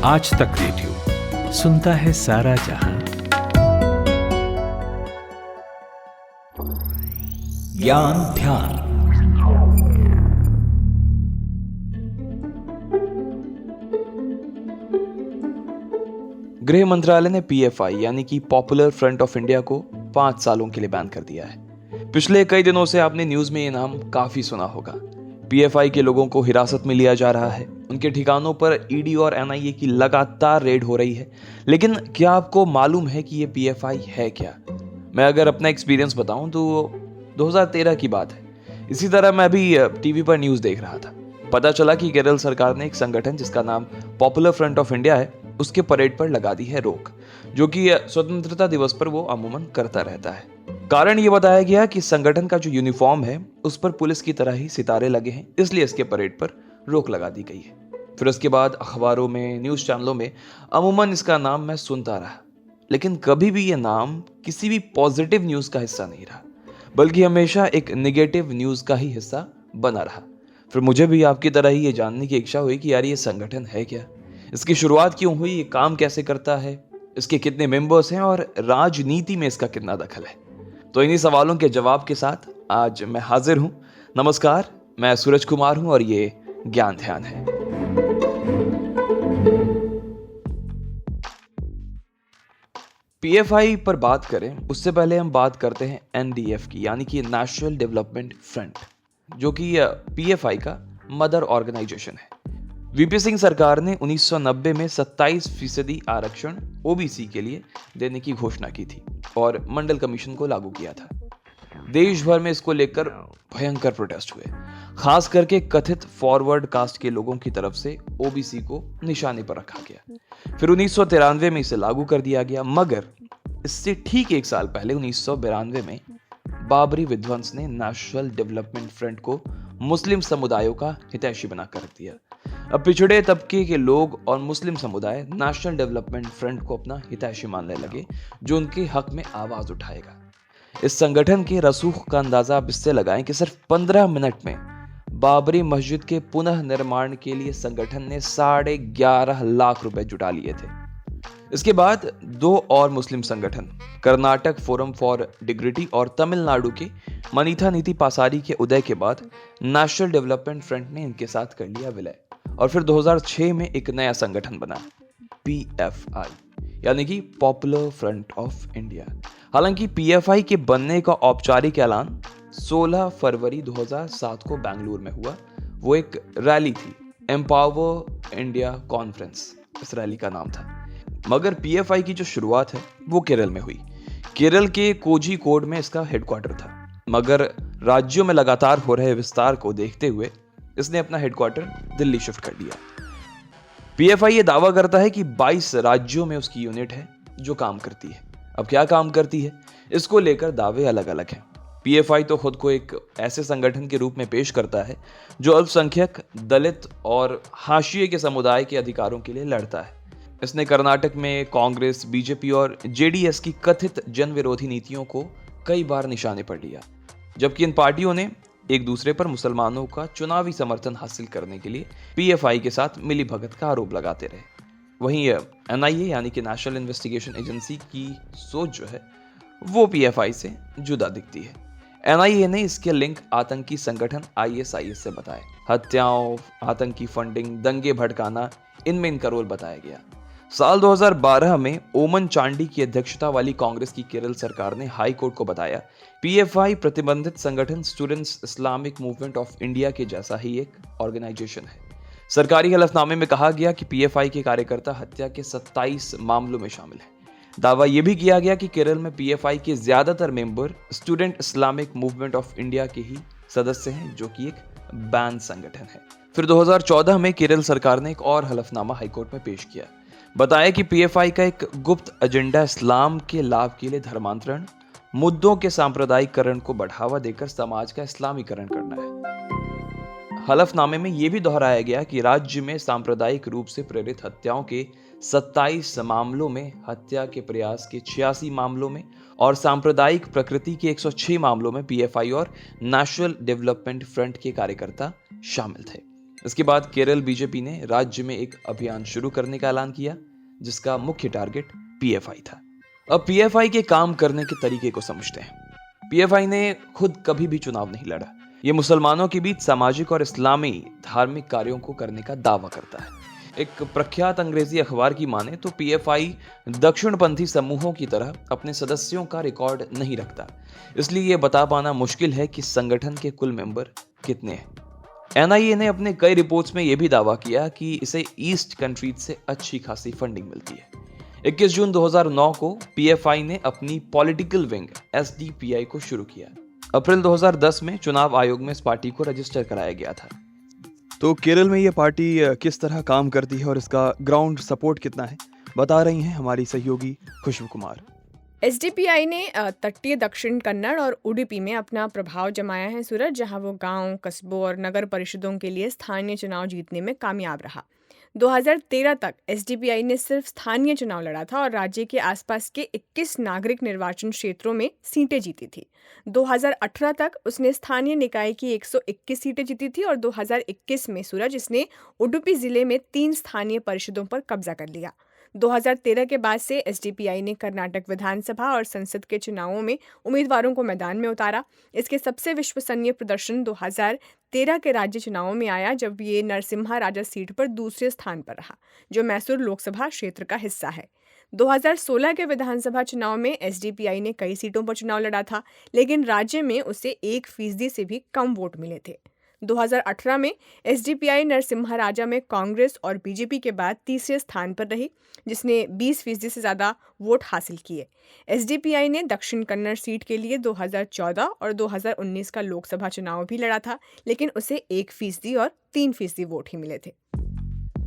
आज तक रेडियो सुनता है सारा जहां। ज्ञान ध्यान। गृह मंत्रालय ने पीएफआई यानी कि पॉपुलर फ्रंट ऑफ इंडिया को 5 सालों के लिए बैन कर दिया है। पिछले कई दिनों से आपने न्यूज में ये नाम काफी सुना होगा। पीएफआई के लोगों को हिरासत में लिया जा रहा है, उनके ठिकानों पर ईडी और एनआईए की लगातार रेड हो रही है। लेकिन क्या आपको मालूम है कि ये पीएफआई है क्या? मैं अगर अपना एक्सपीरियंस बताऊं तो 2013 की बात है। इसी तरह मैं भी टीवी पर न्यूज देख रहा था। पता चला कि केरल सरकार ने एक संगठन जिसका नाम पॉपुलर फ्रंट ऑफ इंडिया है, उसके परेड पर लगा दी है रोक, जो कि स्वतंत्रता दिवस पर वो अमूमन करता रहता है। कारण ये बताया गया कि संगठन का जो यूनिफॉर्म है उस पर पुलिस की तरह ही सितारे लगे हैं, इसलिए इसके परेड पर रोक लगा दी गई है। फिर उसके बाद अखबारों में, न्यूज चैनलों में अमूमन इसका नाम मैं सुनता रहा, लेकिन कभी भी ये नाम किसी भी पॉजिटिव न्यूज का हिस्सा नहीं रहा, बल्कि हमेशा एक नेगेटिव न्यूज का ही हिस्सा बना रहा। फिर मुझे भी आपकी तरह ही ये जानने की इच्छा हुई कि यार ये संगठन है क्या, इसकी शुरुआत क्यों हुई, ये काम कैसे करता है, इसके कितने मेंबर्स हैं और राजनीति में इसका कितना दखल है। तो इन्हीं सवालों के जवाब के साथ आज मैं हाजिर हूं। नमस्कार, मैं सूरज कुमार हूं और ये ज्ञान ध्यान है। पीएफआई पर बात करें उससे पहले हम बात करते हैं एनडीएफ की, यानी कि नेशनल डेवलपमेंट फ्रंट, जो कि पीएफआई का मदर ऑर्गेनाइजेशन है। वीपी सिंह सरकार ने 1990 में 27% आरक्षण ओबीसी के लिए देने की घोषणा की थी और मंडल कमीशन को लागू किया था। देश भर में इसको लेकर भयंकर प्रोटेस्ट हुए, खास करके कथित फॉरवर्ड कास्ट के लोगों की तरफ से ओबीसी को निशाने पर रखा गया। फिर 1993 में इसे लागू कर दिया गया, मगर इससे ठीक 1 साल पहले 1992 में बाबरी विध्वंस ने नेशनल डेवलपमेंट फ्रंट को मुस्लिम समुदायों का हितैषी बनाकर रख दिया। अब पिछड़े तबके के लोग और मुस्लिम समुदाय नेशनल डेवलपमेंट फ्रंट को अपना हितैषी मानने लगे, जो उनके हक में आवाज उठाएगा। इस संगठन के रसूख का अंदाजा आप इससे लगाएं कि सिर्फ 15 मिनट में बाबरी मस्जिद के पुनः निर्माण के लिए संगठन ने 11.5 लाख रुपए जुटा लिए थे। इसके बाद 2 और मुस्लिम संगठन, कर्नाटक फोरम फॉर डिग्निटी और तमिलनाडु के मनीथा नीति पासारी के उदय के बाद नेशनल डेवलपमेंट फ्रंट ने इनके साथ कर लिया विलय और फिर 2006 में एक नया संगठन बना, पीएफआई, यानी कि पॉपुलर फ्रंट ऑफ इंडिया। हालांकि पीएफआई के बनने का औपचारिक ऐलान 16 फरवरी 2007 को बेंगलुरु में हुआ। वो एक रैली थी, एम्पावर इंडिया कॉन्फ्रेंस इस रैली का नाम था। मगर पीएफआई की जो शुरुआत है वो केरल में हुई। केरल के कोझिकोड में इसका हेडक्वार्टर था, मगर राज्यों में लगातार हो रहे विस्तार को देखते हुए इसने अपना हेडक्वार्टर दिल्ली शिफ्ट कर दिया। पीएफआई ये दावा करता है कि 22 राज्यों में उसकी यूनिट है जो काम करती है। अब क्या काम करती है, इसको लेकर दावे अलग अलग हैं। पीएफआई तो खुद को एक ऐसे संगठन के रूप में पेश करता है जो अल्पसंख्यक, दलित और हाशिए के समुदाय के अधिकारों के लिए लड़ता है। इसने कर्नाटक में कांग्रेस, बीजेपी और जेडीएस की कथित जन विरोधी नीतियों को कई बार निशाने पर लिया, जबकि इन पार्टियों ने एक दूसरे पर मुसलमानों का चुनावी समर्थन हासिल करने के लिए पीएफआई के साथ मिलीभगत का आरोप लगाते रहे। वहीं एनआईए यानी कि नेशनल इन्वेस्टिगेशन एजेंसी की सोच जो है वो पीएफआई से जुदा दिखती है। एनआईए ने इसके लिंक आतंकी संगठन आईएसआईएस से बताए। हत्याओं, आतंकी फंडिंग, दंगे भड़काना, इनमें इनका रोल बताया गया। साल 2012 में ओमन चांडी की अध्यक्षता वाली कांग्रेस की केरल सरकार ने हाई कोर्ट को बताया पीएफआई प्रतिबंधित संगठन students Islamic movement of India के जैसा ही एक ऑर्गेनाइजेशन है। सरकारी हलफनामे में कहा गया कि पीएफआई के कार्यकर्ता हत्या के 27 मामलों में शामिल हैं। दावा यह भी किया गया कि केरल में पीएफआई के ज्यादातर member student Islamic movement of India के ही सदस्य हैं, जो कि एक बैन संगठन है। फिर 2014 में केरल सरकार ने एक और हलफनामा हाईकोर्ट में पेश किया। बताया कि पीएफआई का एक गुप्त एजेंडा इस्लाम के लाभ के लिए धर्मांतरण, मुद्दों के सांप्रदायिकरण को बढ़ावा देकर समाज का इस्लामीकरण करना है। हलफनामे में यह भी दोहराया गया कि राज्य में सांप्रदायिक रूप से प्रेरित हत्याओं के 27 मामलों में, हत्या के प्रयास के 86 मामलों में और सांप्रदायिक प्रकृति के 106 मामलों में पीएफआई और नेशनल डेवलपमेंट फ्रंट के कार्यकर्ता शामिल थे। इसके बाद केरल बीजेपी ने राज्य में एक अभियान शुरू करने का ऐलान किया जिसका मुख्य टारगेट पीएफआई था। अब पीएफआई के काम करने के तरीके को समझते हैं। पीएफआई ने खुद कभी भी चुनाव नहीं लड़ा। ये मुसलमानों के बीच सामाजिक और इस्लामी धार्मिक कार्यों को करने का दावा करता है। एक प्रख्यात अंग्रेजी अखबार की माने तो पीएफआई दक्षिणपंथी समूहों की तरह अपने सदस्यों का रिकॉर्ड नहीं रखता, इसलिए यह बता पाना मुश्किल है कि संगठन के कुल मेंबर कितने हैं। एनआईए ने अपने कई रिपोर्ट्स में यह भी दावा किया कि इसे ईस्ट कंट्रीज से अच्छी खासी फंडिंग मिलती है। 21 जून 2009 को पीएफआई ने अपनी पॉलिटिकल विंग एसडीपीआई को शुरू किया। अप्रैल 2010 में चुनाव आयोग में इस पार्टी को रजिस्टर कराया गया था। तो केरल में ये पार्टी किस तरह काम करती है और इसका ग्राउंड सपोर्ट कितना है, बता रही हैं हमारी सहयोगी खुशबू कुमार। एसडीपीआई ने तटीय दक्षिण कन्नड़ और उडुपी में अपना प्रभाव जमाया है सूरज, जहां वो गांव, कस्बों और नगर परिषदों के लिए स्थानीय चुनाव जीतने में कामयाब रहा। 2013 तक एसडीपीआई ने सिर्फ स्थानीय चुनाव लड़ा था और राज्य के आसपास के 21 नागरिक निर्वाचन क्षेत्रों में सीटें जीती थी। 2018 तक उसने स्थानीय निकाय की 121 सीटें जीती थी और 2021 में सूरज इसने उडुपी जिले में 3 स्थानीय परिषदों पर कब्जा कर लिया। 2013 के बाद से एसडीपीआई ने कर्नाटक विधानसभा और संसद के चुनावों में उम्मीदवारों को मैदान में उतारा। इसके सबसे विश्वसनीय प्रदर्शन 2013 के राज्य चुनावों में आया, जब ये नरसिम्हा राजा सीट पर दूसरे स्थान पर रहा, जो मैसूर लोकसभा क्षेत्र का हिस्सा है। 2016 के विधानसभा चुनाव में एसडीपीआई ने कई सीटों पर चुनाव लड़ा था, लेकिन राज्य में उसे 1% से भी कम वोट मिले थे। 2018 में एसडीपीआई नरसिम्हा राजा में कांग्रेस और बीजेपी के बाद तीसरे स्थान पर रही, जिसने 20% से ज़्यादा वोट हासिल किए। एसडीपीआई ने दक्षिण कन्नड़ सीट के लिए 2014 और 2019 का लोकसभा चुनाव भी लड़ा था, लेकिन उसे 1% और 3% वोट ही मिले थे।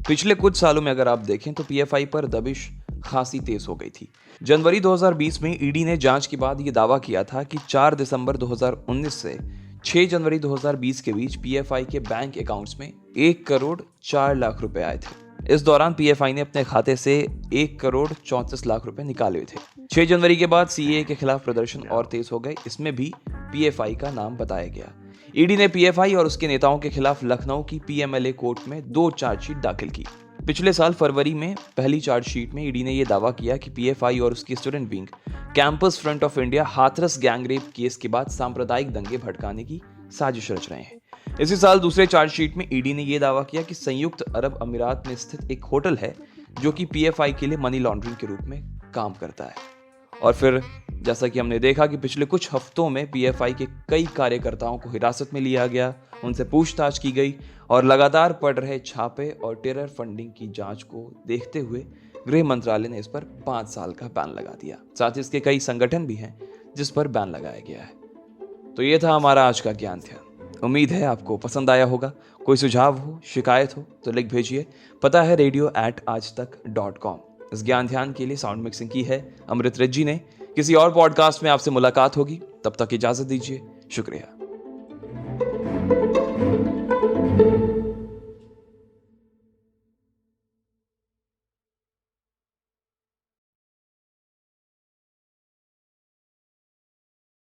पिछले कुछ सालों में अगर आप देखें तो पीएफआई पर दबिश खासी तेज हो गई थी। जनवरी 2020 में ईडी ने जांच के बाद ये दावा किया था कि 4 दिसंबर 2019 से 6 जनवरी 2020 के बीच पीएफआई के बैंक अकाउंट्स में 1 करोड़ 4 लाख रुपए आए थे। इस दौरान पीएफआई ने अपने खाते से 1 करोड़ 34 लाख रुपए निकाले थे। 6 जनवरी के बाद सीएए के खिलाफ प्रदर्शन और तेज हो गए, इसमें भी पीएफआई का नाम बताया गया। ईडी ने पीएफआई और उसके नेताओं के खिलाफ लखनऊ की पीएमएलए कोर्ट में 2 चार्जशीट दाखिल की। पिछले साल फरवरी में पहली चार्जशीट में ईडी ने यह दावा किया कि पीएफआई और उसकी student wing campus front of India Hathras gang rape case के बाद सांप्रदायिक दंगे भड़काने की साजिश रच रहे हैं। इसी साल दूसरे चार्जशीट में ईडी ने यह दावा किया कि संयुक्त अरब अमीरात में स्थित एक होटल है जो कि पीएफआई के लिए मनी लॉन्ड्रिंग के रूप में काम करता है। और फिर जैसा कि हमने देखा कि पिछले कुछ हफ्तों में पीएफआई के कई कार्यकर्ताओं को हिरासत में लिया गया, उनसे पूछताछ की गई और लगातार पड़ रहे छापे और टेरर फंडिंग की जांच को देखते हुए गृह मंत्रालय ने इस पर 5 साल का बैन लगा दिया। साथ ही इसके कई संगठन भी हैं जिस पर बैन लगाया गया है। तो ये था हमारा आज का ज्ञान ध्यान। उम्मीद है आपको पसंद आया होगा। कोई सुझाव हो, शिकायत हो तो लिख भेजिए। पता है radio@aajtak.com। इस ज्ञान ध्यान के लिए साउंड मिक्सिंग की है अमृत रेड्डी ने। किसी और पॉडकास्ट में आपसे मुलाकात होगी, तब तक इजाजत दीजिए। शुक्रिया।